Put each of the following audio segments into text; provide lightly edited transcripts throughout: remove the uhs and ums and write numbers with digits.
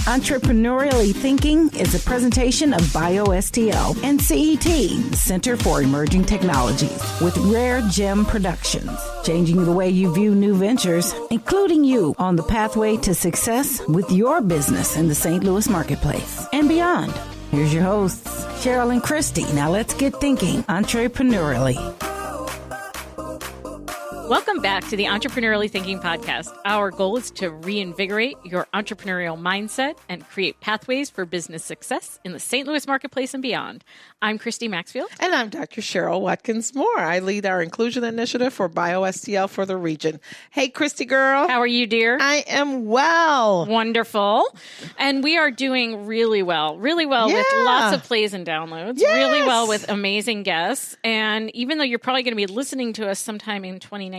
Entrepreneurially Thinking is a presentation of BioSTL and CET, Center for Emerging Technologies, with Rare Gem Productions, changing the way you view new ventures, including you on the pathway to success with your business in the St. Louis marketplace and beyond. Here's your hosts, Cheryl and Christy. Now let's get thinking entrepreneurially. Welcome back to the Entrepreneurially Thinking podcast. Our goal is to reinvigorate your entrepreneurial mindset and create pathways for business success in the St. Louis marketplace and beyond. I'm Christy Maxfield. And I'm Dr. Cheryl Watkins-Moore. I lead our inclusion initiative for BioSTL for the region. Hey, Christy girl. How are you, dear? I am well. Wonderful. And we are doing really well with lots of plays and downloads, really well with amazing guests. And even though you're probably going to be listening to us sometime in 2019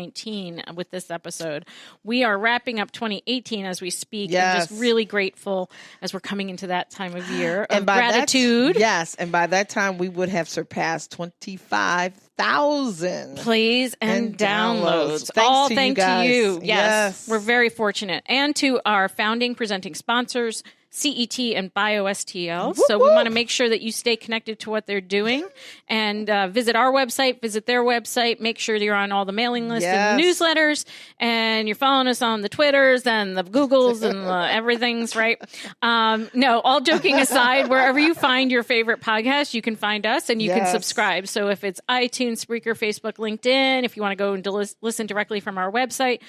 with this episode, we are wrapping up 2018 as we speak. And just really grateful as we're coming into that time of year of gratitude. And by that time, we would have surpassed 25,000 plays and downloads. Thanks to you. Yes, we're very fortunate. And to our founding presenting sponsors, CET and BioSTL. So we want to make sure that you stay connected to what they're doing and visit our website, visit their website, make sure that you're on all the mailing lists and the newsletters, and you're following us on the Twitters and the Googles and the everything's, right? No, all joking aside, wherever you find your favorite podcast, you can find us and you can subscribe. So if it's iTunes, Spreaker, Facebook, LinkedIn, if you want to go and listen directly from our website,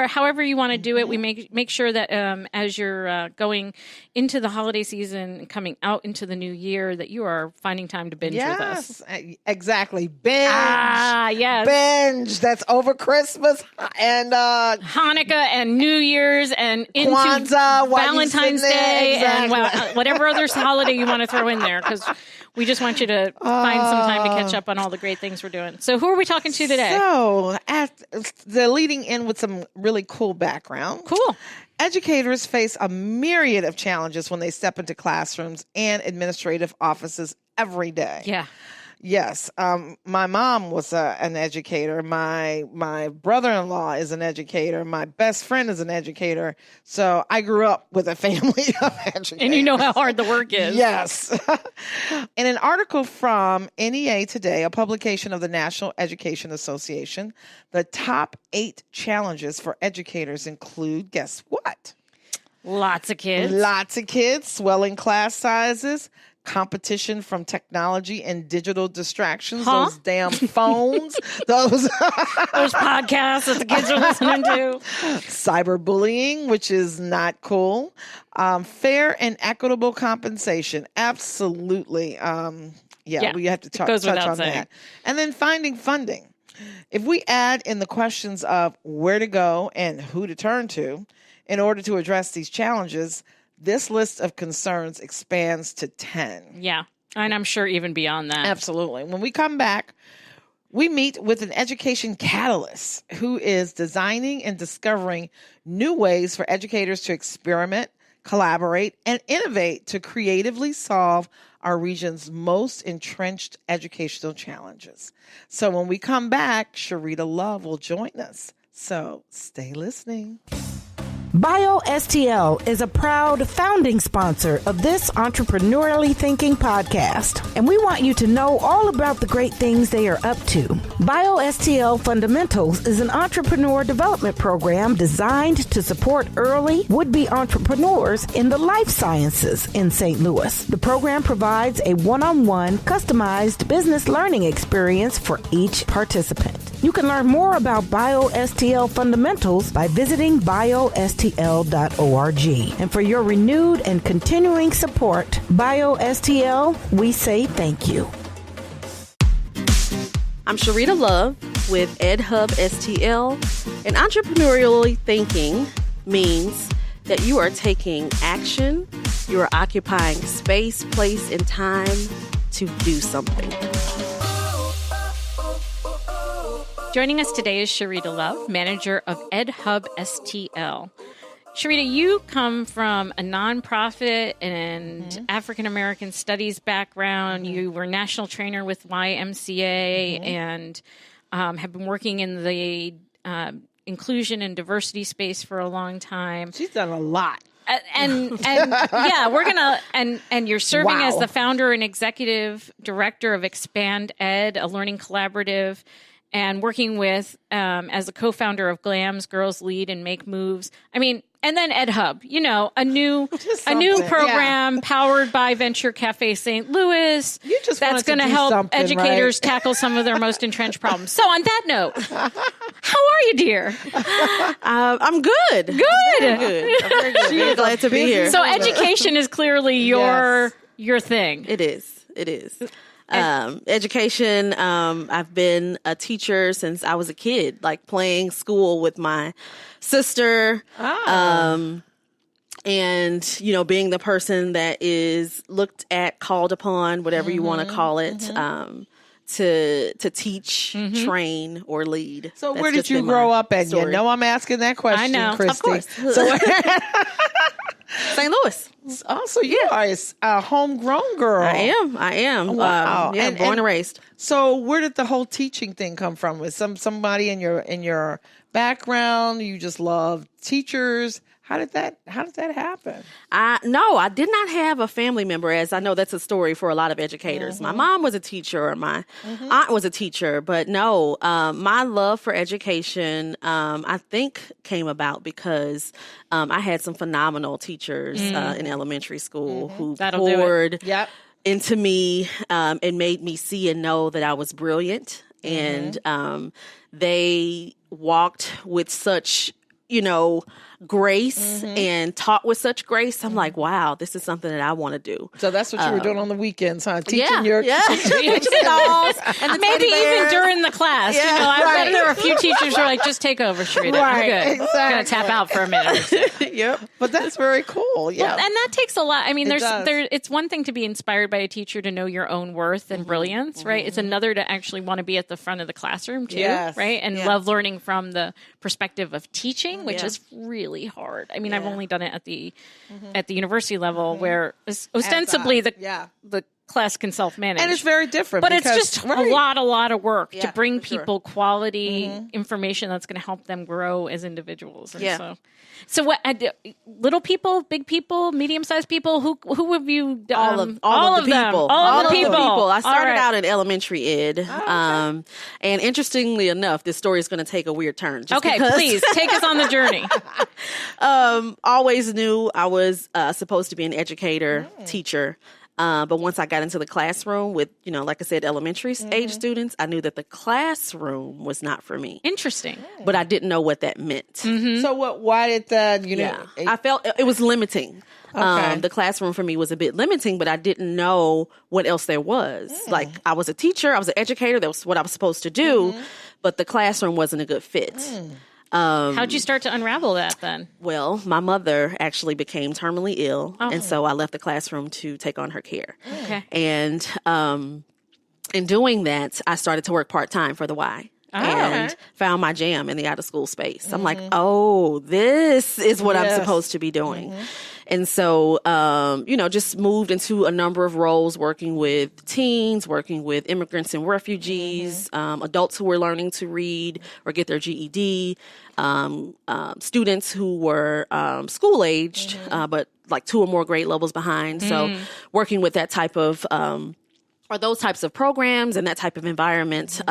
however you want to do it, we make sure that as you're going into the holiday season, coming out into the new year, that you are finding time to binge with us. Exactly. Binge. Yes. Binge. That's over Christmas and Hanukkah and New Year's and into Kwanzaa, Valentine's Day and whatever other holiday you want to throw in there, because we just want you to find some time to catch up on all the great things we're doing. So who are we talking to today? So the leading in with some really cool background. Cool. Educators face a myriad of challenges when they step into classrooms and administrative offices every day. Yeah. Yes. My mom was an educator. My brother-in-law is an educator. My best friend is an educator. So I grew up with a family of educators. And you know how hard the work is. Yes. In an article from NEA Today, a publication of the National Education Association, the top 8 challenges for educators include, guess what? Lots of kids, swelling class sizes, competition from technology and digital distractions, those damn phones, those podcasts that the kids are listening to, cyberbullying, which is not cool, fair and equitable compensation. Absolutely. We have to touch on that. And then finding funding. If we add in the questions of where to go and who to turn to in order to address these challenges, this list of concerns expands to 10. Yeah, and I'm sure even beyond that. Absolutely. When we come back, we meet with an education catalyst who is designing and discovering new ways for educators to experiment, collaborate, and innovate to creatively solve our region's most entrenched educational challenges. So when we come back, Sherita Love will join us. So stay listening. BioSTL is a proud founding sponsor of this Entrepreneurially Thinking podcast, and we want you to know all about the great things they are up to. BioSTL Fundamentals is an entrepreneur development program designed to support early would-be entrepreneurs in the life sciences in St. Louis. The program provides a one-on-one customized business learning experience for each participant. You can learn more about BioSTL Fundamentals by visiting BioSTL.org. And for your renewed and continuing support, BioSTL, we say thank you. I'm Sherita Love with EdHub STL, and entrepreneurially thinking means that you are taking action, you are occupying space, place, and time to do something. Joining us today is Sherita Love, manager of EdHub STL. Sherita, you come from a nonprofit and African American studies background. You were national trainer with YMCA and have been working in the inclusion and diversity space for a long time. She's done a lot. And yeah, we're gonna and you're serving Wow. as the founder and executive director of Expand Ed, a learning collaborative, and working with as a co-founder of GLAMM's Girls Lead and Make Moves. I mean, and then EdHub, a new program powered by Venture Cafe St. Louis. You just that's wanted to going to do help something, educators right? tackle some of their most entrenched problems. So on that note, how are you, dear? I'm good. Good. I'm very good. Very glad to be here. So education is clearly your thing. It is. Education. I've been a teacher since I was a kid, like playing school with my sister. And, being the person that is looked at, called upon, whatever you want to call it, to teach, train, or lead. So That's where did just you been grow my up at? You story. know I'm asking that question, I know. Christy. Of course. So, St. Louis. so you are a homegrown girl. I am. Wow. Born and raised. So where did the whole teaching thing come from? Was somebody in your background? You just love teachers? How did that happen? No, I did not have a family member, as I know that's a story for a lot of educators. My mom was a teacher, or my aunt was a teacher, but no, my love for education, I think came about because I had some phenomenal teachers in elementary school who poured into me and made me see and know that I was brilliant. And they walked with such, grace and taught with such grace. I'm like, wow, this is something that I want to do. So that's what you were doing on the weekends, huh? Teaching Teaching the dolls and the Maybe teddy bears. even during the class. I bet there were a few teachers who were like, just take over, Sherita. Right, I'm good. exactly. I'm going to tap out for a minute. Yep. But that's very cool. Yeah. Well, and that takes a lot. I mean, does. it's one thing to be inspired by a teacher to know your own worth and brilliance, right? It's another to actually want to be at the front of the classroom too, Yes. right? And love learning from the perspective of teaching, which is really hard. I mean, I've only done it at the university level, where ostensibly the class can self-manage, And it's very different. but because, it's just a lot of work to bring for sure. people quality information that's going to help them grow as individuals. And Yeah. So what? Little people, big people, medium-sized people. Who have you? All of the them. people. All of the people. I started right. out in elementary ed. And interestingly enough, this story is going to take a weird turn. Just Okay, because, please take us on the journey. always knew I was supposed to be an educator, teacher. But once I got into the classroom with, like I said, elementary age students, I knew that the classroom was not for me. Interesting. But I didn't know what that meant. So why did that, I felt it was limiting. Okay. The classroom for me was a bit limiting, but I didn't know what else there was. Like, I was a teacher, I was an educator, that was what I was supposed to do, but the classroom wasn't a good fit. How'd you start to unravel that then? Well, my mother actually became terminally ill, and so I left the classroom to take on her care. Okay. And in doing that, I started to work part-time for the Y. And found my jam in the out-of-school space. I'm like, oh, this is what I'm supposed to be doing. And so, just moved into a number of roles, working with teens, working with immigrants and refugees, adults who were learning to read or get their GED, students who were school-aged, but like 2 or more grade levels behind. So working with that type of or those types of programs and that type of environment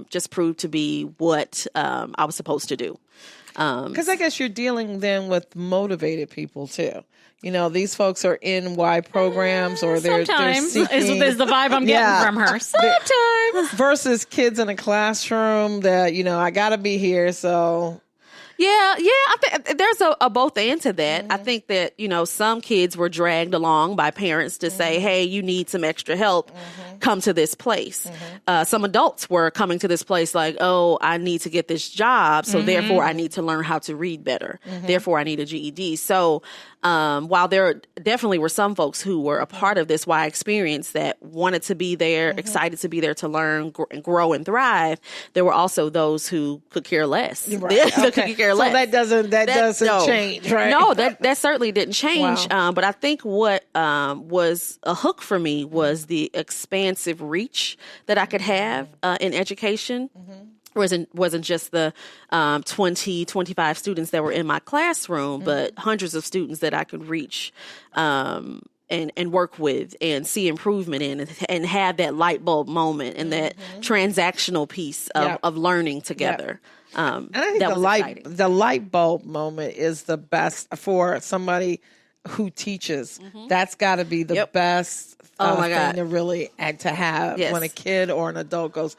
just proved to be what I was supposed to do. Because I guess you're dealing then with motivated people too. These folks are in Y programs or they're Sometimes seeking, is the vibe I'm getting from her. Sometimes. versus kids in a classroom that, I got to be here. So Yeah. I think there's a both and to that. I think that, some kids were dragged along by parents to say, hey, you need some extra help. Come to this place. Some adults were coming to this place like, oh, I need to get this job. So therefore I need to learn how to read better. Therefore I need a GED. So while there definitely were some folks who were a part of this Y experience that wanted to be there, excited to be there to learn and grow and thrive, there were also those who could care less. Right. Could care less. So that doesn't change, right? No, that certainly didn't change. Wow. But I think what was a hook for me was the expansive reach that I could have in education. wasn't just the 20, 25 students that were in my classroom, but hundreds of students that I could reach and work with and see improvement in and have that light bulb moment and that transactional piece of learning together. And I think the light bulb moment is the best for somebody who teaches. That's got to be the best thing to really to have when a kid or an adult goes,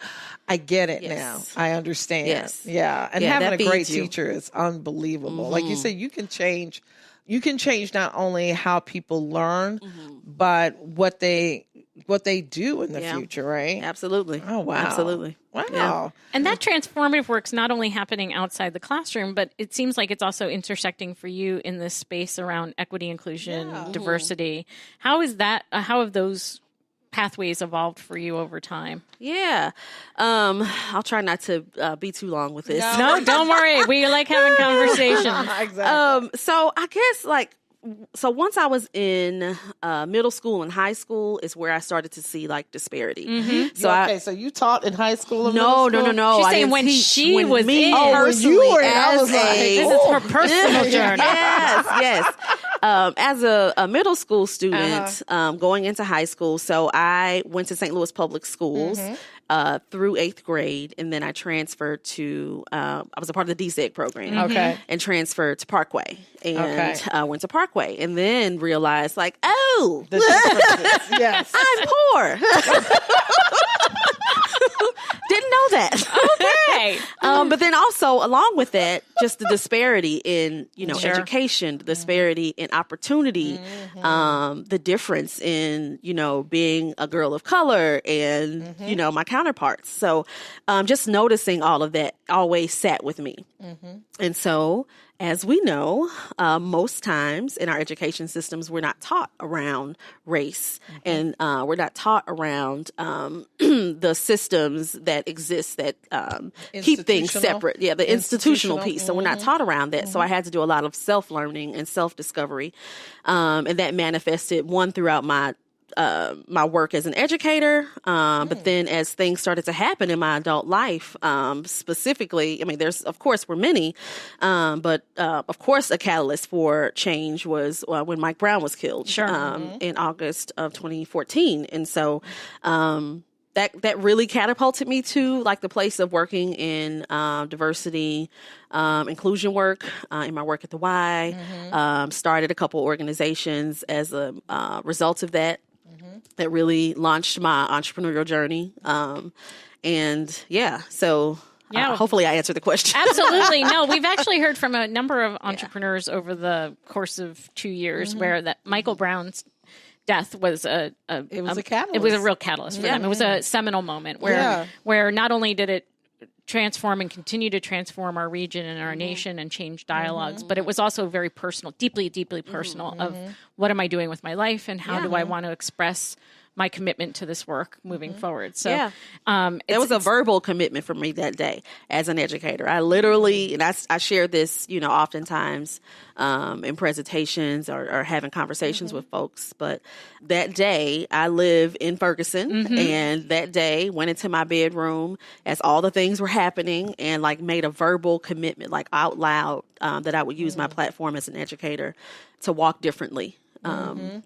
I get it now. I understand. Yeah. And having a great teacher is unbelievable. Like you said, you can change not only how people learn, but what they do in the future, right? Absolutely. Oh, wow. Absolutely. Wow. Yeah. And that transformative work's not only happening outside the classroom, but it seems like it's also intersecting for you in this space around equity, inclusion, diversity. How have those pathways evolved for you over time? Yeah. I'll try not to be too long with this. No, don't worry. We like having conversations. Exactly. So I guess so once I was in middle school and high school is where I started to see disparity. So you taught in high school and middle school? No. She's saying when she was in. You were in. I was like, this is her personal journey. Yes. As a middle school student, going into high school, so I went to St. Louis Public Schools through 8th grade, and then I transferred to, I was a part of the DSEG program. And transferred to Parkway. And went to Parkway, and then realized, the differences. Yes. I'm poor. Didn't know that. Okay. But then also along with that, just the disparity in, education, the disparity in opportunity, the difference in, being a girl of color and, my counterparts. So just noticing all of that always sat with me. And so, as we know, most times in our education systems, we're not taught around race and we're not taught around the systems that exist that keep things separate. Yeah, the institutional piece. So we're not taught around that. So I had to do a lot of self-learning and self-discovery. And that manifested throughout my work as an educator, but then as things started to happen in my adult life, specifically, there's, of course, were many, but of course, a catalyst for change was when Mike Brown was killed in August of 2014. And so that really catapulted me to the place of working in diversity, inclusion work, in my work at the Y, started a couple organizations as a result of that. That really launched my entrepreneurial journey. Hopefully I answered the question. Absolutely. No, we've actually heard from a number of entrepreneurs over the course of 2 years where that Michael Brown's death was a catalyst. It was a real catalyst for them. It was a seminal moment where not only did it transform and continue to transform our region and our nation and change dialogues, but it was also very personal, deeply, deeply personal of what am I doing with my life and how do I want to express my commitment to this work moving forward. So it was a verbal commitment for me that day as an educator. I literally, and I share this, oftentimes in presentations or having conversations with folks. But that day I live in Ferguson and that day went into my bedroom as all the things were happening and made a verbal commitment, out loud, that I would use my platform as an educator to walk differently.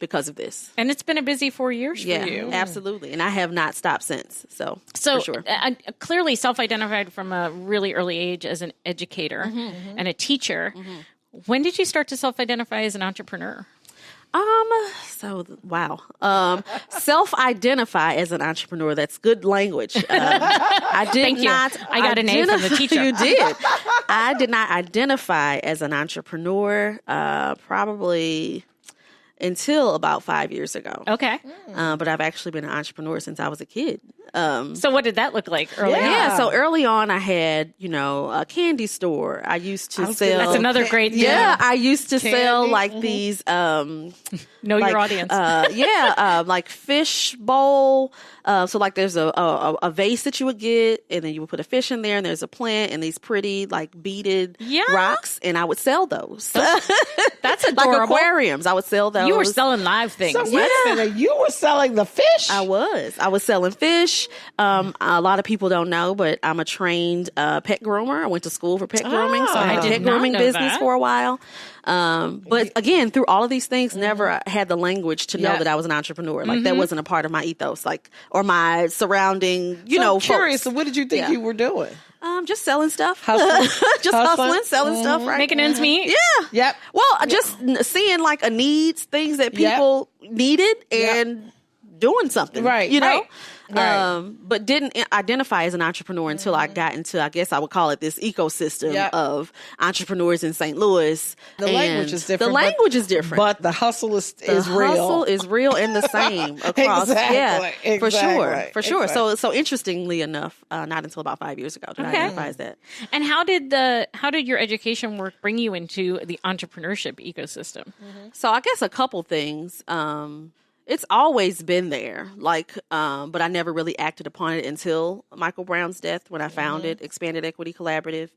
Because of this. And it's been a busy 4 years for you. Absolutely. And I have not stopped since. So for sure. Clearly self-identified from a really early age as an educator and a teacher. When did you start to self-identify as an entrepreneur? Self-identify as an entrepreneur. That's good language. I did Thank you. not. I got an A from the teacher. You did. I did not identify as an entrepreneur, probably until about 5 years ago. Okay. But I've actually been an entrepreneur since I was a kid. So what did that look like early on? Yeah, so early on I had, a candy store. I used to sell. That's another great thing. Yeah, I used to sell these know your audience. Fish bowl. So there's a vase that you would get and then you would put a fish in there and there's a plant and these pretty beaded rocks and I would sell those. That's adorable. Aquariums. I would sell those. you were selling live things. So wait a minute, you were selling the fish? I was selling fish. A lot of people don't know, but I'm a trained pet groomer. I went to school for pet grooming, so I had a pet grooming business for a while. But again, through all of these things, never had the language to know that I was an entrepreneur. Like that wasn't a part of my ethos, like, or my surrounding, I'm curious. folks. So what did you think you were doing? Just selling stuff. Hustling? Hustling, selling stuff, right? Making ends meet. Yeah. Yep. Well, just seeing like a needs, things that people needed and doing something. Right. You know? Right. But didn't identify as an entrepreneur until I got into, I guess I would call it this ecosystem of entrepreneurs in St. Louis. The language is different. The language is different. But the hustle is real. The hustle is real and the same across. Exactly. For sure. Exactly. So interestingly enough, not until about 5 years ago did I identify as that. And how did your education work bring you into the entrepreneurship ecosystem? So I guess a couple things. It's always been there, but I never really acted upon it until Michael Brown's death, when I founded Expanded Equity Collaborative,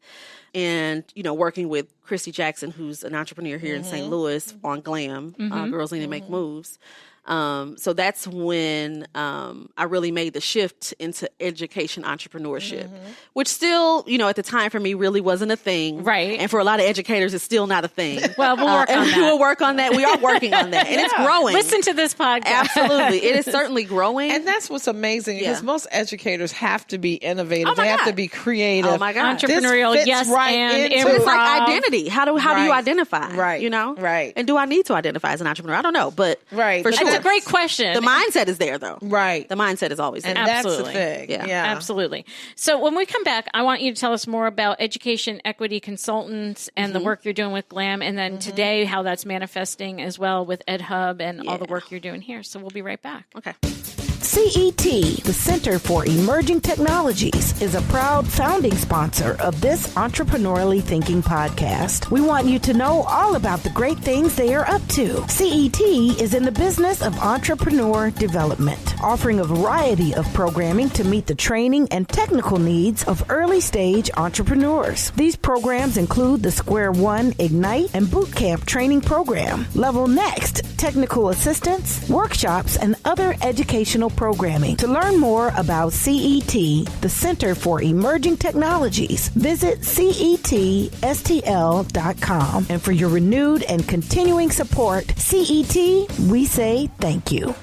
and working with Christy Jackson, who's an entrepreneur here in St. Louis, on GLAMM, Girls Need to Make Moves. So that's when I really made the shift into education entrepreneurship, which still, at the time for me really wasn't a thing. Right. And for a lot of educators, it's still not a thing. Well, we'll work on that. We'll work on that. We are working on that. And it's growing. Listen to this podcast. Absolutely. It is certainly growing. And that's what's amazing, because most educators have to be innovative. They have to be creative. Oh my God. Entrepreneurial, This fits yes, right and into improv. It's like identity. How do you identify? Right. Right. And do I need to identify as an entrepreneur? I don't know, but Right. for But sure. That's a great question. The mindset is there, though. Right. The mindset is always there. And that's the Absolutely. thing. Yeah. Absolutely. So when we come back, I want you to tell us more about education equity consultants and the work you're doing with GLAMM, and then today how that's manifesting as well with EdHub and all the work you're doing here. So we'll be right back. Okay. CET, the Center for Emerging Technologies, is a proud founding sponsor of this Entrepreneurially Thinking podcast. We want you to know all about the great things they are up to. CET is in the business of entrepreneur development, offering a variety of programming to meet the training and technical needs of early-stage entrepreneurs. These programs include the Square One, Ignite, and Bootcamp training program, Level Next, technical assistance, workshops, and other educational programming. To learn more about CET, the Center for Emerging Technologies, visit cetstl.com. And for your renewed and continuing support, CET, we say thank you.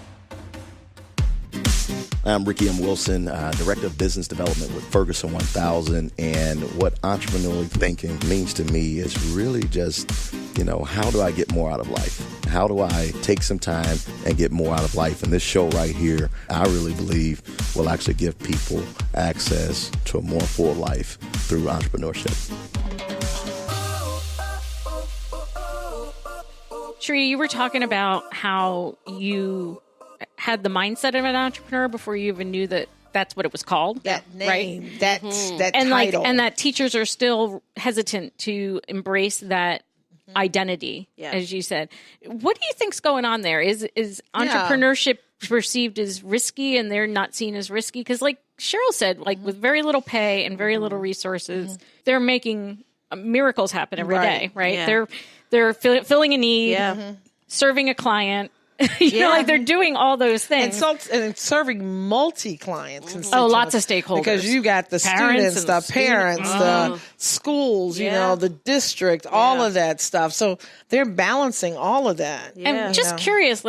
I'm Ricky M. Wilson, Director of Business Development with Ferguson 1000. And what entrepreneurially thinking means to me is really just, how do I get more out of life? How do I take some time and get more out of life? And this show right here, I really believe, will actually give people access to a more full life through entrepreneurship. Sherita, you were talking about how you had the mindset of an entrepreneur before you even knew that that's what it was called. That name, right? that And title. and that teachers are still hesitant to embrace that identity, as you said. What do you think's going on there? Is entrepreneurship perceived as risky and they're not seen as risky? Because like Cheryl said, with very little pay and very little resources, they're making miracles happen every day, right? Yeah. They're filling a need, serving a client. They're doing all those things. And serving multi-client constituents. Oh, lots of stakeholders. Because you got the Parents students, the parents, the schools, the district, all of that stuff. So they're balancing all of that. And just curious,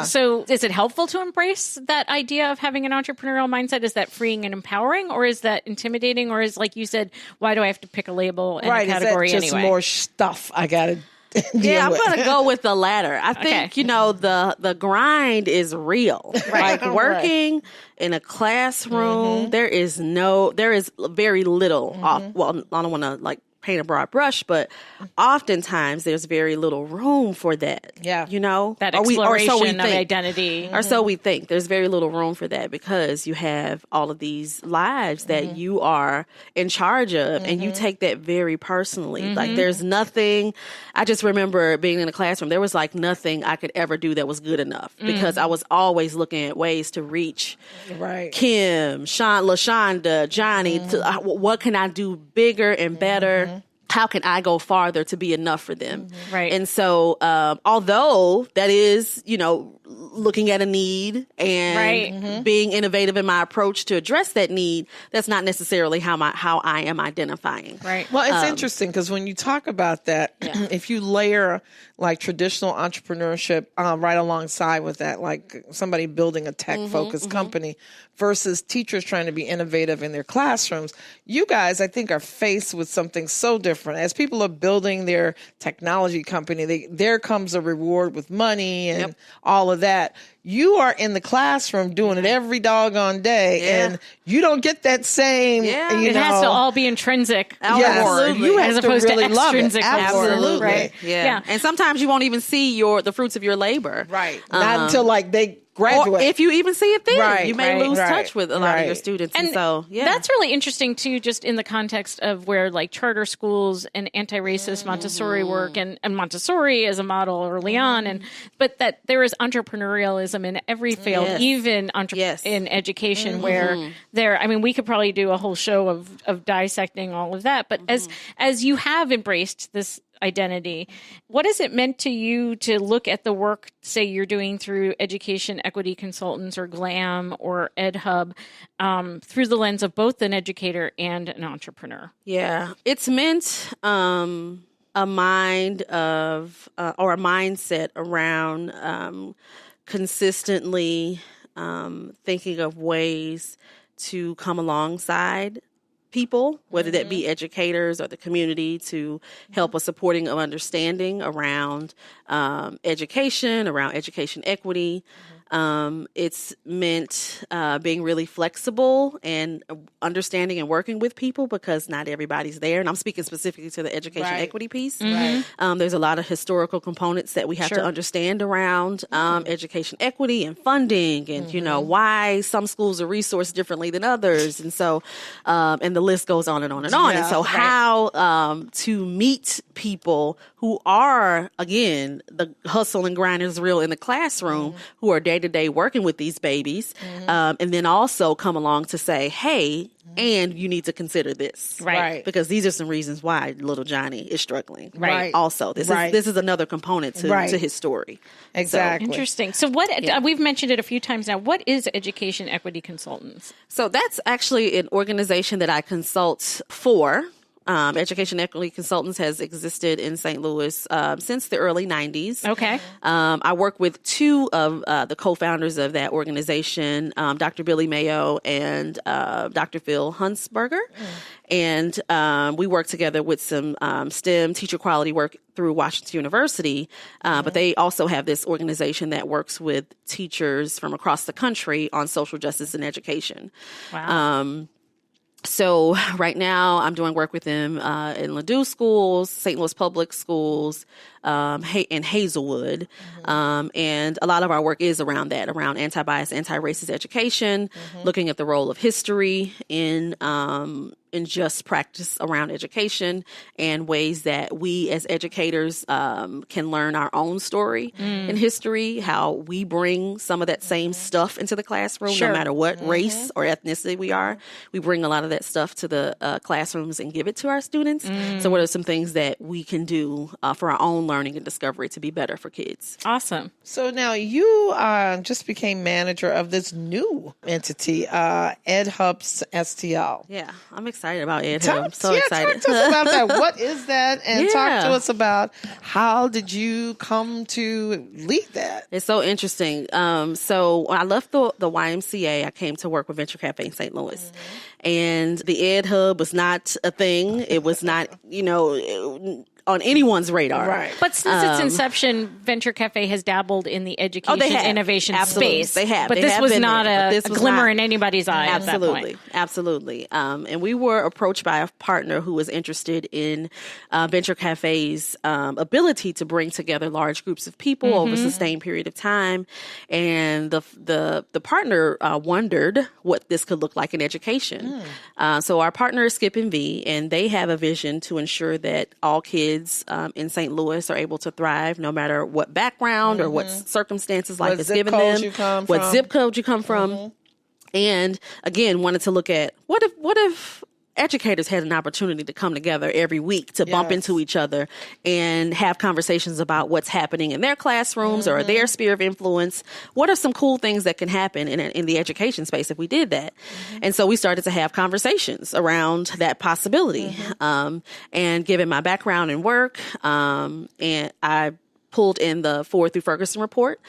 so is it helpful to embrace that idea of having an entrepreneurial mindset? Is that freeing and empowering, or is that intimidating? Or is, like you said, why do I have to pick a label and a category is that just anyway? more stuff I got to I'm going to go with the latter. I think, the grind is real. Like working in a classroom, there is very little off. Well, I don't want to paint a broad brush, but oftentimes there's very little room for that. Yeah. That exploration of identity. Or so we think. There's very little room for that because you have all of these lives that you are in charge of, and you take that very personally. Like there's nothing, I just remember being in a classroom, there was nothing I could ever do that was good enough because I was always looking at ways to reach Kim, LaShonda, Johnny, what can I do bigger and better? how can I go farther to be enough for them? Right. And so, although that is, looking at a need and being innovative in my approach to address that need, that's not necessarily how I am identifying. Right. Well, it's interesting because when you talk about that, if you layer like traditional entrepreneurship right alongside with that, like somebody building a tech-focused company versus teachers trying to be innovative in their classrooms, you guys, I think, are faced with something so different. As people are building their technology company, there comes a reward with money and all of that. You are in the classroom doing it every doggone day, and you don't get that same. It has to all be intrinsic. Absolutely. You have as to opposed really to love it. extrinsic. Absolutely. Right. Yeah. And sometimes you won't even see the fruits of your labor. Right. Not until like they graduate. Or if you even see it then, Right, you may right, lose right, touch with a lot of your right. students. And And so, that's really interesting too, just in the context of where like charter schools and anti-racist Montessori work and Montessori as a model early on, but that there is entrepreneurialism in every field, even in education, where we could probably do a whole show of dissecting all of that. But as you have embraced this identity, what has it meant to you to look at the work, say you're doing through Education Equity Consultants or GLAMM or EdHub, through the lens of both an educator and an entrepreneur? Yeah, it's meant a mind of or a mindset around consistently thinking of ways to come alongside people, whether that be educators or the community, to help a supporting of understanding around education, around education equity. It's meant being really flexible and understanding and working with people because not everybody's there. And I'm speaking specifically to the education equity piece. There's a lot of historical components that we have to understand around education equity and funding and, why some schools are resourced differently than others. And so, and the list goes on and on and on. And so how to meet people who are, again, the hustle and grind is real in the classroom, who are day-to-day working with these babies, and then also come along to say, hey, and you need to consider this. Right. Because these are some reasons why little Johnny is struggling. Right. Also, this is another component to his story. Exactly. Interesting. So what, we've mentioned it a few times now, what is Education Equity Consultants? So that's actually an organization that I consult for. Education Equity Consultants has existed in St. Louis since the early 90s. Okay. I work with two of the co-founders of that organization, Dr. Billy Mayo and Dr. Phil Huntsberger. And we work together with some STEM teacher quality work through Washington University. But they also have this organization that works with teachers from across the country on social justice and education. Wow. So right now I'm doing work with them in Ladue schools, St. Louis public schools, in Hazelwood. And a lot of our work is around that, around anti-bias, anti-racist education, looking at the role of history in just practice around education and ways that we as educators can learn our own story in history, how we bring some of that same stuff into the classroom, no matter what race or ethnicity we are. We bring a lot of that stuff to the classrooms and give it to our students. So what are some things that we can do for our own learning and discovery to be better for kids? Awesome. So now you just became manager of this new entity, EdHub STL. Yeah, I'm excited about EdHub. I'm so excited. Talk to us about that. What is that? And talk to us about how did you come to lead that? It's so interesting. So when I left the YMCA, I came to work with Venture Cafe in St. Louis. And the EdHub was not a thing. It was not, on anyone's radar. Right. But since its inception, Venture Cafe has dabbled in the education innovation space. They have. But this was not a glimmer in anybody's eye at that point. Absolutely. And we were approached by a partner who was interested in Venture Cafe's ability to bring together large groups of people over a sustained period of time. And the partner wondered what this could look like in education. So our partner is Skip and V, and they have a vision to ensure that all kids in St. Louis are able to thrive no matter what background or what circumstances life has given them, what zip code you come from. And again, wanted to look at what if educators had an opportunity to come together every week to bump into each other and have conversations about what's happening in their classrooms or their sphere of influence. What are some cool things that can happen in the education space if we did that? And so we started to have conversations around that possibility. And given my background in work, and I pulled in the Ford through Ferguson report,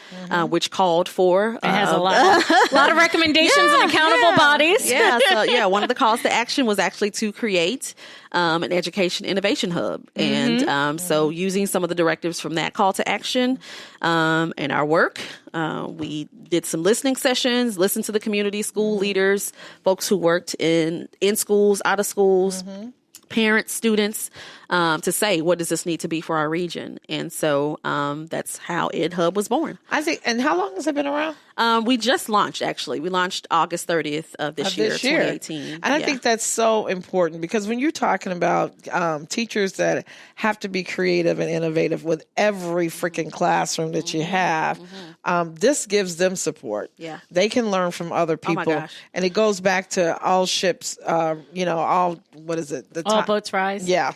which called for... It has a lot of recommendations and accountable bodies. So one of the calls to action was actually to create an education innovation hub. And so using some of the directives from that call to action in our work, we did some listening sessions, listened to the community, school leaders, folks who worked in schools, out of schools, parents, students, to say, what does this need to be for our region? And so that's how EdHub was born. I think, and how long has it been around? We just launched, actually. We launched August 30th of this year, 2018. And I think that's so important because when you're talking about teachers that have to be creative and innovative with every freaking classroom that you have, this gives them support. Yeah. They can learn from other people. Oh my gosh. And it goes back to all ships, what is it? All boats rise. Yeah.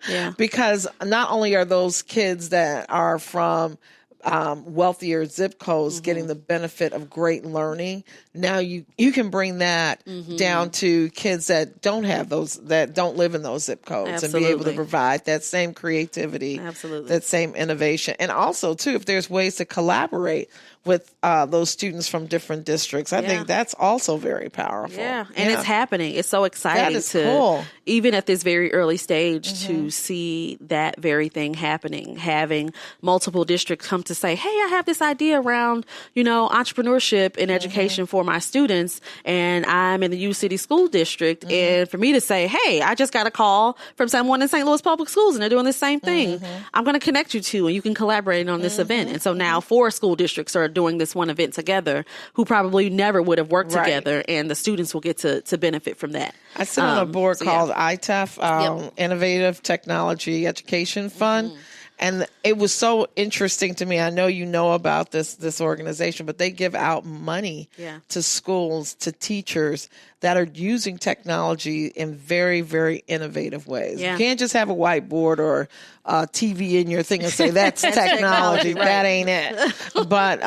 Yeah. Because not only are those kids that are from wealthier zip codes getting the benefit of great learning, now you can bring that down to kids that don't have those, that don't live in those zip codes, and be able to provide that same creativity, that same innovation. And also too, if there's ways to collaborate with those students from different districts, I think that's also very powerful. Yeah, and it's happening. It's so exciting cool. Even at this very early stage, to see that very thing happening, having multiple districts come to say, hey, I have this idea around, entrepreneurship and education for my students, and I'm in the U City School District, and for me to say, hey, I just got a call from someone in St. Louis Public Schools, and they're doing the same thing. I'm going to connect you to, and you can collaborate on this event. And so now 4 school districts are doing this one event together who probably never would have worked together, and the students will get to benefit from that. I sit on a board called ITEF, Innovative Technology Education Fund. And it was so interesting to me. I know you know about this organization, but they give out money to schools, to teachers that are using technology in very, very innovative ways. You can't just have a whiteboard or a TV in your thing and say, that's technology. That ain't it. But,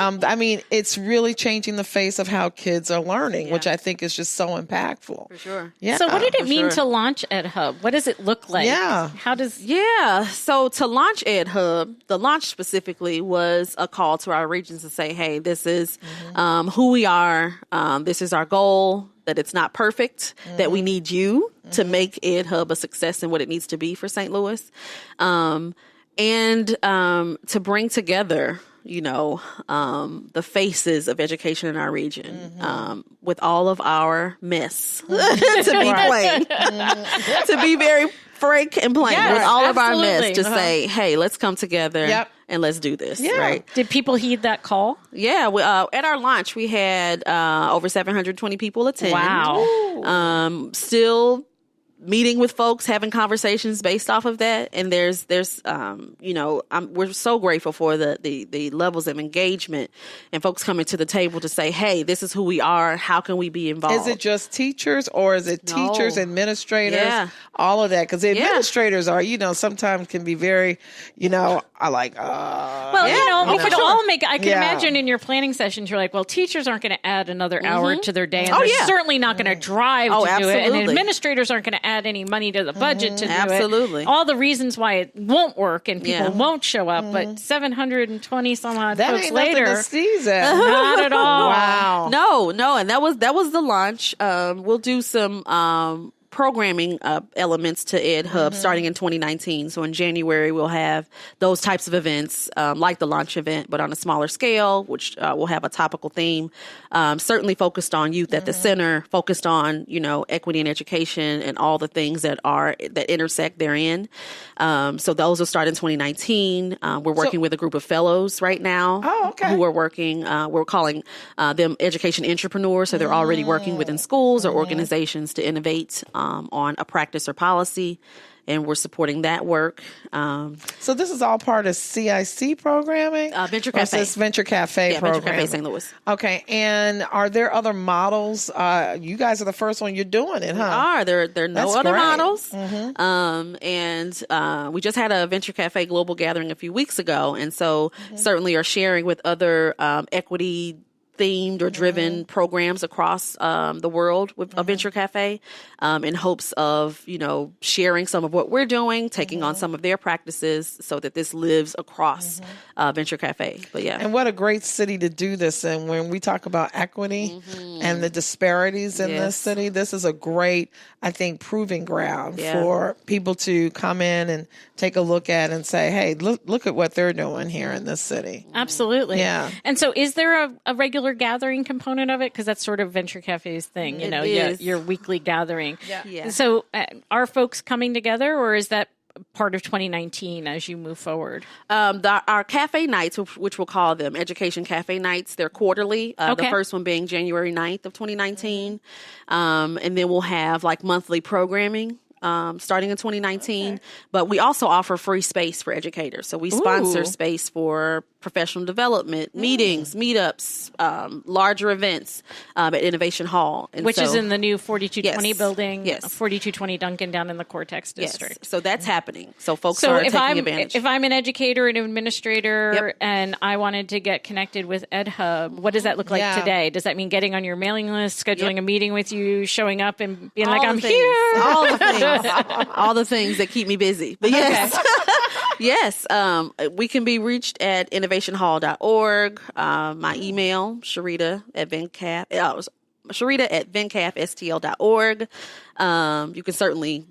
it's really changing the face of how kids are learning, which I think is just so impactful. For sure. Yeah. So what did it mean to launch EdHub? What does it look like? Yeah. How does... So to launch EdHub, the launch specifically was a call to our regions to say, hey, this is who we are. This is our goal. That it's not perfect, that we need you to make EdHub a success and what it needs to be for St. Louis. And to bring together, the faces of education in our region, with all of our mess, to be plain, to be very frank and plain, with all of our mess, to say, hey, let's come together and let's do this. Right? Did people heed that call? Yeah. At our launch, we had over 720 people attend. Wow. Still meeting with folks, having conversations based off of that. And there's we're so grateful for the levels of engagement and folks coming to the table to say, hey, this is who we are. How can we be involved? Is it just teachers, or is it teachers, administrators, all of that? Because the administrators are, sometimes can be very, I like, we could all make, I can imagine in your planning sessions, you're like, well, teachers aren't going to add another hour to their day. And they're certainly not going to drive to do it. And administrators aren't going to add any money to the budget to do it. All the reasons why it won't work and people won't show up, but 720 some odd folks later, to sneeze at. Not at all. Wow. No, and that was the launch. We'll do some programming elements to EdHub starting in 2019. So in January, we'll have those types of events like the launch event, but on a smaller scale, which will have a topical theme, certainly focused on youth at the center, focused on, equity and education and all the things that intersect therein. So those will start in 2019. We're working with a group of fellows right now who are working, we're calling them education entrepreneurs. So they're already working within schools or organizations to innovate on a practice or policy. and we're supporting that work. So this is all part of CIC programming? Venture Or is Cafe. this Venture Cafe Yeah, program? Venture Cafe St. Louis. Okay, and are there other models? You guys are the first one you're doing it, huh? There are no That's other great. models. And we just had a Venture Cafe global gathering a few weeks ago. And so certainly are sharing with other equity themed or driven programs across the world with a Venture Cafe in hopes of, sharing some of what we're doing, taking on some of their practices so that this lives across Venture Cafe. But yeah. And what a great city to do this in. When we talk about equity and the disparities in this city, this is a great, I think, proving ground for people to come in and take a look at and say, hey, look at what they're doing here in this city. Absolutely. Yeah. And so is there a regular gathering component of it? Because that's sort of Venture Cafe's thing, your weekly gathering. Yeah. So are folks coming together, or is that part of 2019 as you move forward? Our cafe nights, which we'll call them Education Cafe Nights, they're quarterly. The first one being January 9th of 2019. And then we'll have like monthly programming starting in 2019. But we also offer free space for educators. So we sponsor space for professional development, meetings, meetups, larger events at Innovation Hall. And Which is in the new 4220 building, Yes. 4220 Duncan down in the Cortex District. Yes. So that's happening. So folks are taking advantage. If I'm an educator and administrator and I wanted to get connected with EdHub, what does that look like today? Does that mean getting on your mailing list, scheduling a meeting with you, showing up and being like, I'm here? All the things. All the things that keep me busy. But yes. Yes, we can be reached at innovationhall.org. My email, Sherita at vencapstl.org. You can certainly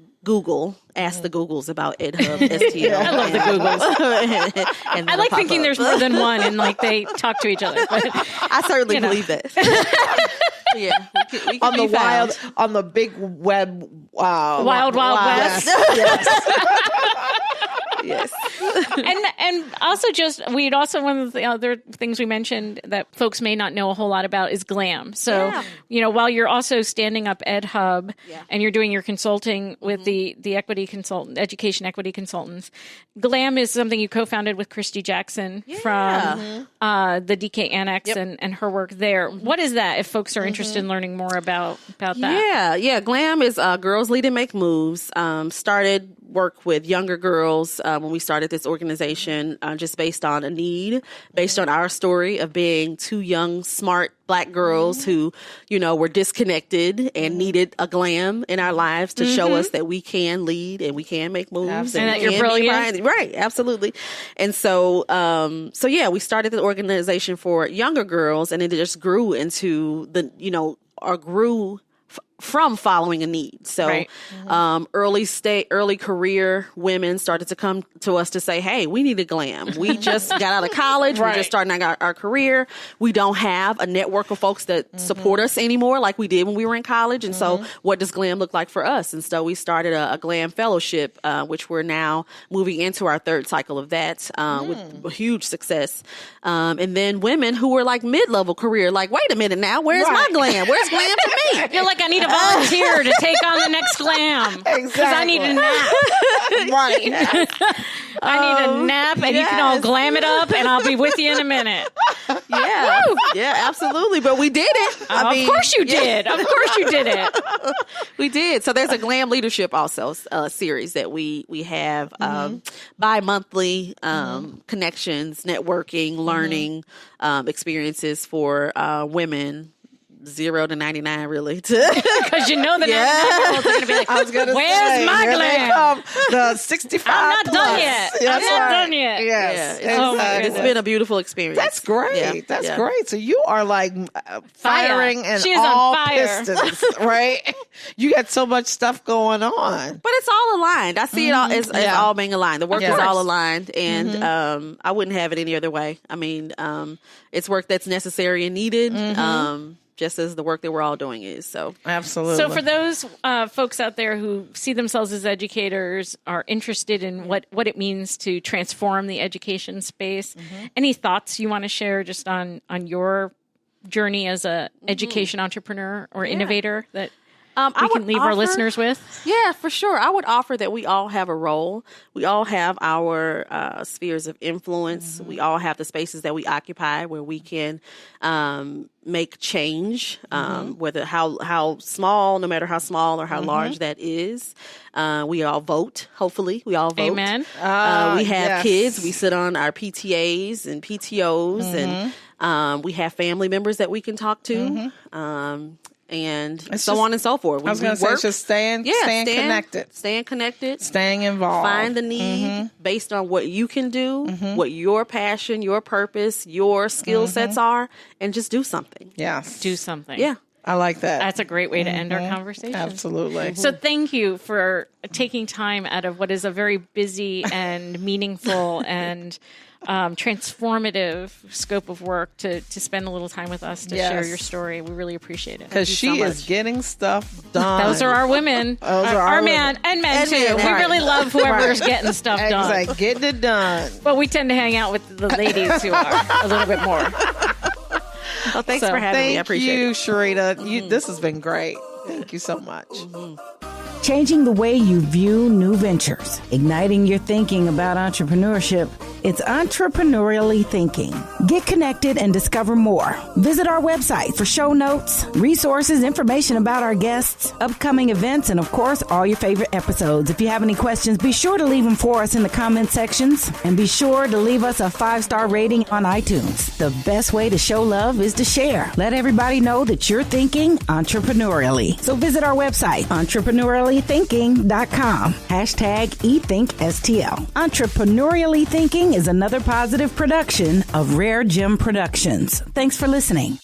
ask the Googles about EdHub STL. I love the Googles. and I like thinking there's more than one and like they talk to each other. But, I certainly believe that. Yeah, we can On the be found. on the big web, Wild West. Yes. and also we'd also, one of the other things we mentioned that folks may not know a whole lot about is GLAMM. So, while you're also standing up EdHub and you're doing your consulting with the equity consultant, education equity consultants, GLAMM is something you co-founded with Christy Jackson from the DK Annex and her work there. What is that, if folks are interested in learning more about that? Yeah. GLAMM is Girls Lead and Make Moves. Started work with younger girls when we started this organization, just based on a need, based on our story of being two young, smart Black girls who, were disconnected and needed a GLAMM in our lives to show us that we can lead and we can make moves. And that you're brilliant. Right, absolutely. And so, we started the organization for younger girls, and it just grew into grew from following a need. So early career women started to come to us to say, hey, we need a GLAMM. We just got out of college. We're just starting our career. We don't have a network of folks that support us anymore like we did when we were in college. And so what does GLAMM look like for us? And so we started a GLAMM fellowship, which we're now moving into our third cycle of that with huge success. And then women who were like mid-level career, like, wait a minute now, where's my GLAMM? Where's GLAMM for me? I feel like I need a volunteer to take on the next GLAMM. Because I need a nap. I need a nap, and you can all glam it up, and I'll be with you in a minute. Yeah. Yeah, absolutely. But we did it. Of course you did. Of course you did it. We did. So there's a GLAMM leadership also series that we have bi-monthly connections, networking, learning experiences for women. 0 to 99, really. Because the 99-year-olds are going to be like, where's my GLAMM? The 65 I'm not plus. done yet. I'm not done yet. Yes. It's been a beautiful experience. That's great. Yeah. That's great. So you are like firing and She is all on fire. pistons, right? You got so much stuff going on. But it's all aligned. I see it all as all being aligned. The work is all aligned, and I wouldn't have it any other way. I mean, it's work that's necessary and needed. Just as the work that we're all doing is. So absolutely. So for those folks out there who see themselves as educators, are interested in what it means to transform the education space, any thoughts you want to share just on your journey as a education entrepreneur or innovator? That we can leave our listeners with? Yeah, for sure. I would offer that we all have a role. We all have our spheres of influence. Mm-hmm. We all have the spaces that we occupy where we can make change, whether how small, no matter how small or how large that is. We all vote, hopefully. We all vote. Amen. We have kids. We sit on our PTAs and PTOs, and we have family members that we can talk to. And it's so on and so forth. I was going to say, it's just staying connected. Staying connected. Staying involved. Find the need based on what you can do, what your passion, your purpose, your skill sets are, and just do something. Yes. Do something. Yeah. I like that. That's a great way to end our conversation. Absolutely. So thank you for taking time out of what is a very busy and meaningful and transformative scope of work to spend a little time with us to share your story. We really appreciate it. Because she is getting stuff done. Those are our women. Those are our men and men too. We really love whoever's getting stuff done. Exactly. Getting it done. But we tend to hang out with the ladies who are a little bit more. Well, thanks for having me. I appreciate it. Thank you, Sherita. This has been great. Thank you so much. Changing the way you view new ventures, igniting your thinking about entrepreneurship. It's entrepreneurially thinking. Get connected and discover more. Visit our website for show notes, resources, information about our guests, upcoming events, and of course, all your favorite episodes. If you have any questions, be sure to leave them for us in the comment sections, and be sure to leave us a 5-star rating on iTunes. The best way to show love is to share. Let everybody know that you're thinking entrepreneurially. So visit our website, entrepreneuriallythinking.com. #ETHINKSTL. Entrepreneurially Thinking is another positive production of Rare Gem Productions. Thanks for listening.